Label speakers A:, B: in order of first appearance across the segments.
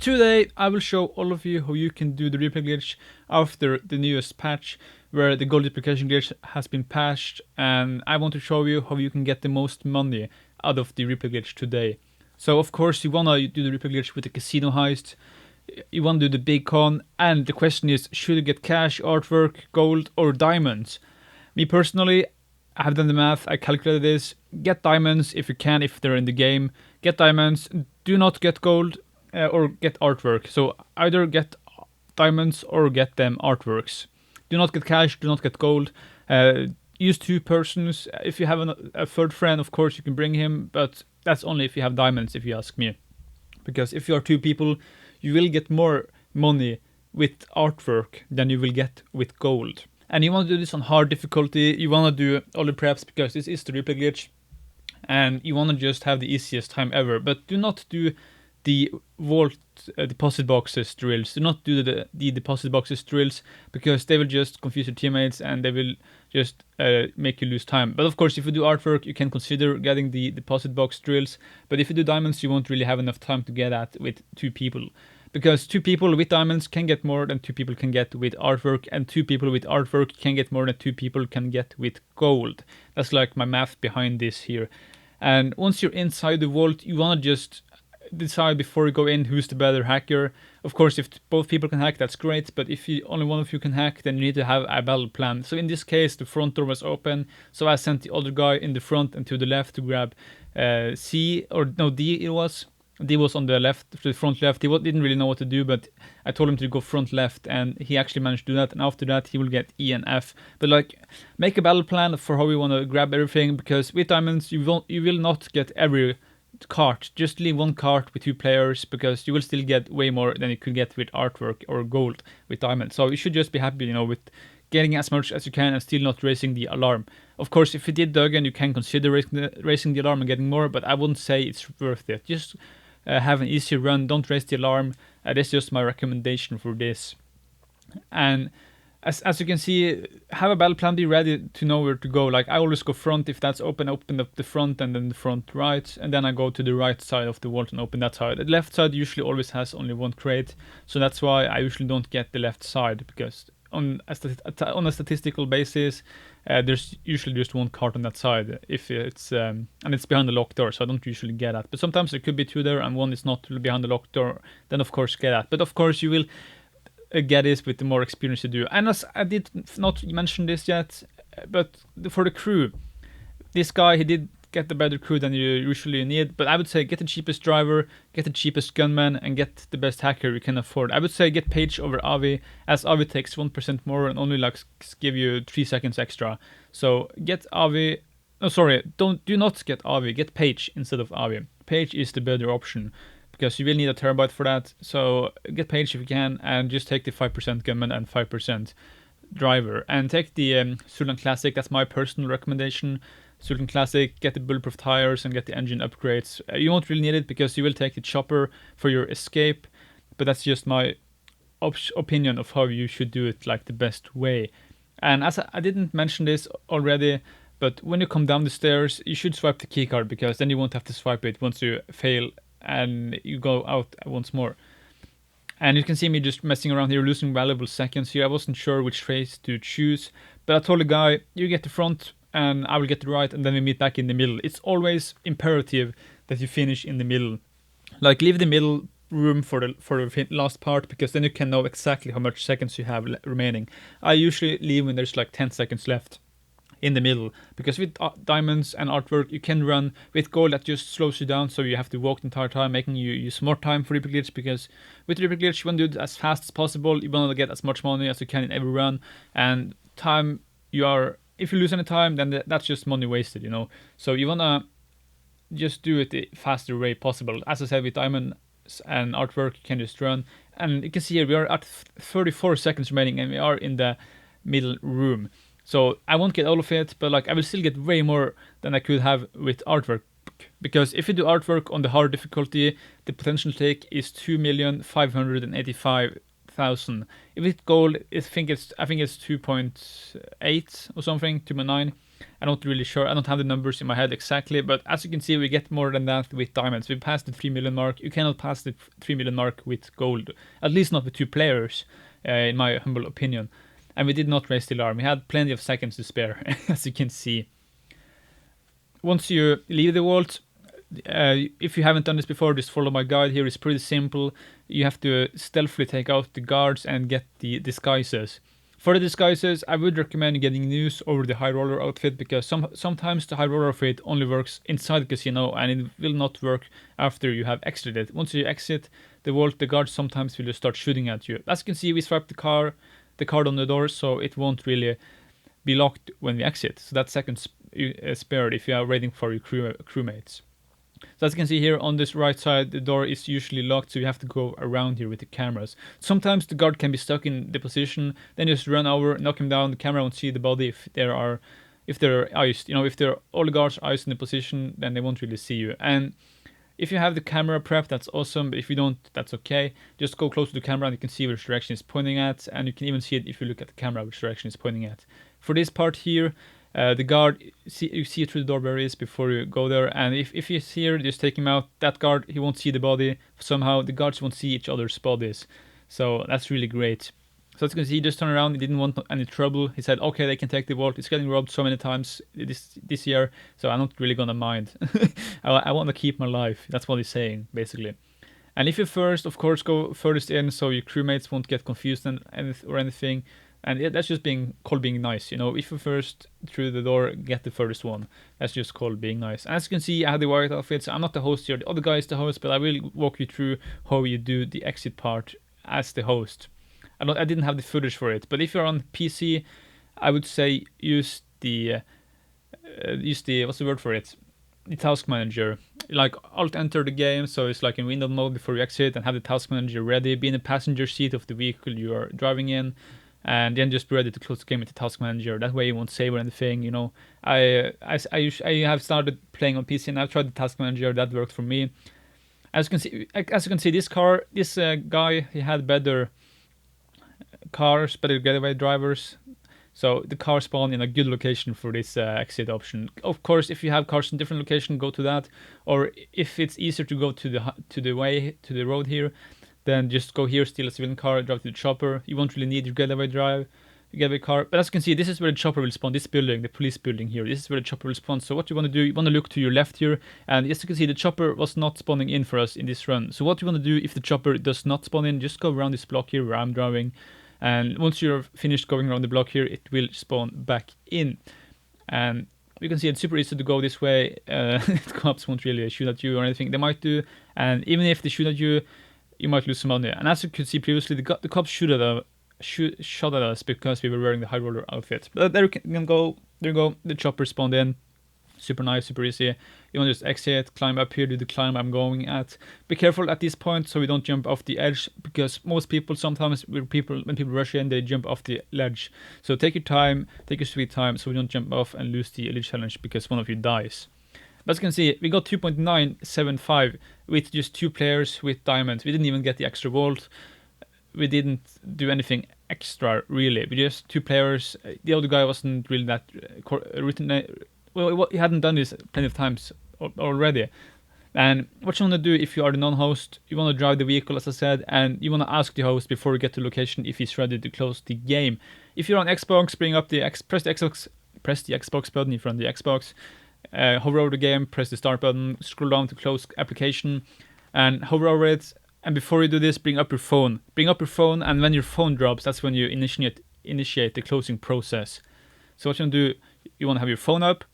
A: Today I will show all of you how you can do the replay glitch after the newest patch, where the gold duplication glitch has been patched, and I want to show you how you can get the most money out of the replay glitch today. So of course you wanna do the replay glitch with the casino heist, you wanna do the big con, and the question is, should you get cash, artwork, gold or diamonds? Me personally, I have done the math, I calculated this. Get diamonds if you can, if they're in the game. Get diamonds, do not get gold or get artwork. So either get diamonds or get them artworks. Do not get cash, do not get gold. Use 2 persons. If you have a third friend, of course you can bring him, but that's only if you have diamonds, if you ask me. Because if you are 2 people, you will get more money with artwork than you will get with gold. And you want to do this on hard difficulty, you want to do all the preps because this is the replay glitch, and you want to just have the easiest time ever. But do not do the vault deposit boxes drills. Do not do the deposit boxes drills, because they will just confuse your teammates and they will just make you lose time. But of course, if you do artwork, you can consider getting the deposit box drills. But if you do diamonds, you won't really have enough time to get that with 2 people. Because 2 people with diamonds can get more than 2 people can get with artwork, and 2 people with artwork can get more than 2 people can get with gold. That's like my math behind this here. And once you're inside the vault, you want to just decide before you go in who's the better hacker. Of course, if both people can hack, that's great, but if only one of you can hack, then you need to have a battle plan. So in this case, the front door was open, so I sent the other guy in the front and to the left to grab D it was. D was on the left, the front left. He didn't really know what to do, but I told him to go front left, and he actually managed to do that. And after that, he will get E and F. But like, make a battle plan for how you want to grab everything, because with diamonds, you will not get every cart. Just leave 1 cart with 2 players, because you will still get way more than you could get with artwork or gold with diamonds. So you should just be happy, with getting as much as you can and still not raising the alarm. Of course, if you did Duggan, you can consider raising the alarm and getting more, but I wouldn't say it's worth it. Just have an easy run, don't raise the alarm. That's just my recommendation for this. And as you can see, have a battle plan, be ready to know where to go. Like, I always go front. If that's open, open up the front and then the front right, and then I go to the right side of the vault and open that side. The left side usually always has only 1 crate, so that's why I usually don't get the left side, because on a statistical basis, there's usually just 1 cart on that side. If it's and it's behind the locked door, so I don't usually get that. But sometimes there could be 2 there and 1 is not behind the locked door. Then of course get that. But of course you will get this with the more experience you do. And as I did not mention this yet, but for the crew, this guy, he did get the better crew than you usually need, but I would say get the cheapest driver, get the cheapest gunman, and get the best hacker you can afford. I would say get Page over Avi, as Avi takes 1% more and only give you 3 seconds extra. So get Avi. No, sorry, do not get Avi. Get Page instead of Avi. Page is the better option, because you will need a terabyte for that. So get Page if you can, and just take the 5% gunman and 5% driver, and take the Sultan Classic. That's my personal recommendation. Sultan Classic, get the bulletproof tires and get the engine upgrades. You won't really need it, because you will take the chopper for your escape, but that's just my opinion of how you should do it, like the best way. And as I didn't mention this already, but when you come down the stairs, you should swipe the keycard, because then you won't have to swipe it once you fail and you go out once more. And you can see me just messing around here, losing valuable seconds here. I wasn't sure which phase to choose, but I told the guy, you get the front and I will get the right, and then we meet back in the middle. It's always imperative that you finish in the middle. Like, leave the middle room for the last part, because then you can know exactly how much seconds you have remaining. I usually leave when there's like 10 seconds left in the middle, because with diamonds and artwork you can run. With gold, that just slows you down, so you have to walk the entire time, making you use more time for replay glitch, because with replay glitch you want to do it as fast as possible. You want to get as much money as you can in every run, and time if you lose any time, then that's just money wasted, So you wanna just do it the faster way possible. As I said, with diamonds and artwork, you can just run. And you can see here we are at 34 seconds remaining, and we are in the middle room. So I won't get all of it, but like, I will still get way more than I could have with artwork. Because if you do artwork on the hard difficulty, the potential take is 2,585,000. If it's gold, I think it's 2.8 or something, 2.9. I'm not really sure. I don't have the numbers in my head exactly, but as you can see, we get more than that with diamonds. We passed the 3 million mark. You cannot pass the 3 million mark with gold, at least not with 2 players, in my humble opinion. And we did not raise the alarm. We had plenty of seconds to spare, as you can see. Once you leave the vault, if you haven't done this before, just follow my guide here. It's pretty simple. You have to stealthily take out the guards and get the disguises. For the disguises, I would recommend getting news over the high roller outfit, because sometimes the high roller outfit only works inside the casino and it will not work after you have exited. Once you exit the vault, the guards sometimes will just start shooting at you. As you can see, we swiped the card on the door, so it won't really be locked when we exit. So that second spared if you are waiting for your crewmates. So as you can see here on this right side, the door is usually locked, so you have to go around here with the cameras. Sometimes the guard can be stuck in the position, then just run over, knock him down. The camera won't see the body if they're iced. You know, if all the guards are iced in the position, then they won't really see you. And if you have the camera prep, that's awesome. But if you don't, that's okay. Just go close to the camera and you can see which direction it's pointing at, and you can even see it if you look at the camera which direction it's pointing at. For this part here, the guard, you see through the door where he is before you go there, and if he's here, just take him out. That guard, he won't see the body. Somehow the guards won't see each other's bodies, so that's really great. So as you can see, he just turned around. He didn't want any trouble. He said, okay, they can take the vault. It's getting robbed so many times this year, so I'm not really gonna mind. I want to keep my life. That's what he's saying, basically. And if you first, of course, go furthest in, so your crewmates won't get confused or anything. And that's just being nice, you know. If you first through the door get the furthest one, that's just called being nice. And as you can see, I have the white outfits. I'm not the host here. The other guy is the host, but I will walk you through how you do the exit part as the host. I didn't have the footage for it, but if you're on PC, I would say use the what's the word for it? The task manager. Like alt enter the game, so it's like in window mode before you exit, and have the task manager ready. Be in the passenger seat of the vehicle you are driving in. And then just be ready to close the game with the task manager. That way you won't save or anything, you know. I have started playing on PC and I've tried the task manager. That worked for me. As you can see, this guy, he had better cars, better getaway drivers. So the car spawned in a good location for this exit option. Of course, if you have cars in different location, go to that. Or if it's easier to go to the road here, then just go here, steal a civilian car, drive to the chopper. You won't really need your getaway car. But as you can see, this is where the chopper will spawn. This building, the police building here, this is where the chopper will spawn. So what you want to do, you want to look to your left here. And as you can see, the chopper was not spawning in for us in this run. So what you want to do if the chopper does not spawn in, just go around this block here where I'm driving. And once you're finished going around the block here, it will spawn back in. And you can see it's super easy to go this way. The cops won't really shoot at you or anything. They might do. And even if they shoot at you, you might lose some money. And as you could see previously, the cops shot at us because we were wearing the high roller outfit. But there you go. There you go. The chopper spawned in. Super nice, super easy. You want to just exit, climb up here, do the climb I'm going at. Be careful at this point so we don't jump off the edge, because most people, sometimes when people rush in, they jump off the ledge. So take your time, take your sweet time, so we don't jump off and lose the elite challenge because one of you dies. But as you can see, we got 2.975 with just 2 players with diamonds. We didn't even get the extra vault. We didn't do anything extra, really. We just 2 players. The other guy wasn't really that well, he hadn't done this plenty of times already. And what you want to do if you are the non-host, you want to drive the vehicle, as I said, and you want to ask the host before you get to location if he's ready to close the game. If you're on Xbox, press the Xbox button if you're on the Xbox. Hover over the game, press the start button, scroll down to close application, and hover over it. And before you do this, bring up your phone. And when your phone drops, that's when you initiate the closing process. So what you want to do, you want to have your phone up,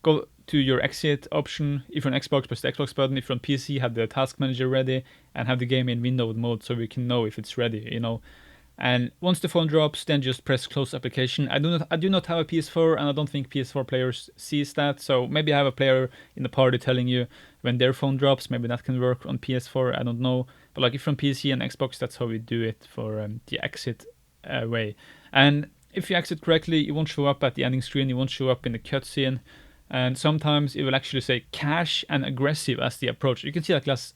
A: go to your exit option. If you're on Xbox, press the Xbox button. If you're on PC, have the task manager ready and have the game in window mode so we can know if it's ready, you know. And once the phone drops, then just press close application. I do not have a PS4, and I don't think PS4 players sees that. So maybe I have a player in the party telling you when their phone drops. Maybe that can work on PS4. I don't know. But like if you're on PC and Xbox, that's how we do it for the exit way. And if you exit correctly, you won't show up at the ending screen. You won't show up in the cutscene. And sometimes it will actually say cash and aggressive as the approach. You can see that class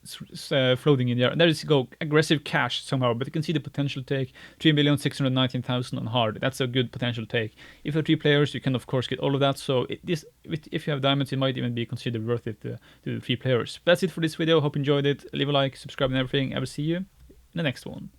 A: floating in there. And there is go aggressive cash somehow, but you can see the potential take 3,619,000 on hard. That's a good potential take. If you have 3 players, you can of course get all of that. So if you have diamonds, it might even be considered worth it to do 3 players. That's it for this video. Hope you enjoyed it. Leave a like, subscribe, and everything. I will see you in the next one.